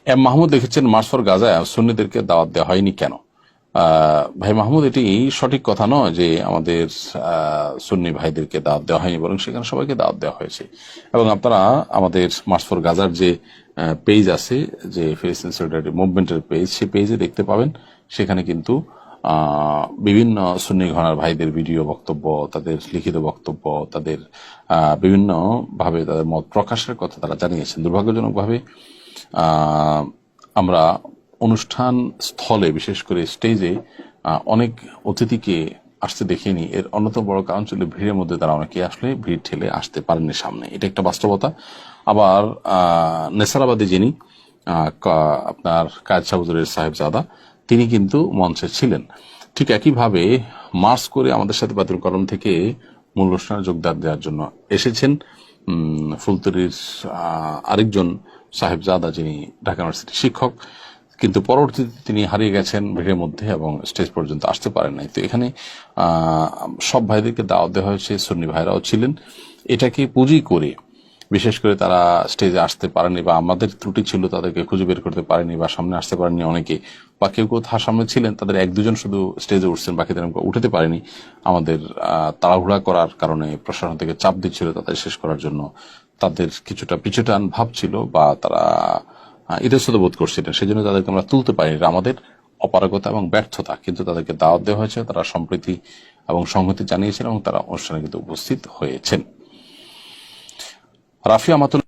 M Mahmud লিখেছেন, March for গাজায় সুন্নিদেরকে দাওয়াত দেওয়া হয়নি কেন? ভাই মাহমুদ, এটি সঠিক কথা নয় যে আমাদের সুন্নি ভাইদেরকে দাওয়াত দেওয়া হয়নি, বরং সেখানে সবাইকে দাওয়াত দেওয়া হয়েছে। এবং আপনারা আমাদের মার্চ ফর গাজার যে পেজ আছে, যে ফিলিস্তিন সলিডারিটি মুভমেন্টের পেজ, সেই পেজে দেখতে পাবেন। সেখানে কিন্তু বিভিন্ন সুন্নি ঘরানার ভাইদের ভিডিও বক্তব্য, তাদের লিখিত বক্তব্য, তাদের বিভিন্ন ভাবে তাদের মত প্রকাশের কথা তারা জানিয়েছেন। দুর্ভাগ্যজনকভাবে আমরা অনুষ্ঠান স্থলে, বিশেষ করে স্টেজে অনেক অতিথিকে আসতে দেখিনি। এর অন্যতম বড় কারণ ছিল ভিড়ের মধ্যে তারা অনেকে আসলে ভিড় ঠেলে আসতে পারেননি সামনে। এটা একটা বাস্তবতা। আবার নেসারাবাদী যিনি আপনার কায়েদ সাহুজুরের সাহেবজাদা, তিনি কিন্তু মঞ্চে ছিলেন। ঠিক একইভাবে মার্চ করে আমাদের সাথে বাতিল কলম থেকে মূল অনুষ্ঠানে যোগদান দেওয়ার জন্য এসেছেন ফুলতলির আরেকজন সাহেবজাদা, যিনি ঢাকা ইউনিভার্সিটির শিক্ষক, কিন্তু পরবর্তীতে তিনি হারিয়ে গেছেন ভিড়ের মধ্যে এবং স্টেজ পর্যন্ত আসতে পারেন নাই। তো এখানে সব ভাইদেরকে দাওয়াত দেওয়া হয়েছে, সুন্নি ভাইরাও ছিলেন। এটাকে পুঁজি করে, বিশেষ করে তারা স্টেজে আসতে পারেনি বা আমাদের ত্রুটি ছিল, তাদেরকে খুঁজে বের করতে পারেনি বা সামনে আসতে পারেনি অনেকে, বা কেউ কেউ তার সামনে ছিলেন, তাদের এক দুজন শুধু স্টেজে উঠছেন, বাকিদের উঠতে পারেনি। আমাদের তাড়াহুড়া করার কারণে প্রশাসন থেকে চাপ দিচ্ছিল তাদের শেষ করার জন্য, তাদের কিছুটা পিছুটান ভাব ছিল, বা তারা ইতস্তত বোধ করছিলেন, সেজন্য তাদেরকে আমরা তুলতে পারিনি। এটা আমাদের অপারগতা এবং ব্যর্থতা। কিন্তু তাদেরকে দাওয়াত দেওয়া হয়েছে, তারা সম্প্রীতি এবং সংহতি জানিয়েছেন এবং তারা অনুষ্ঠানে কিন্তু উপস্থিত হয়েছেন। রাফি আমাতুল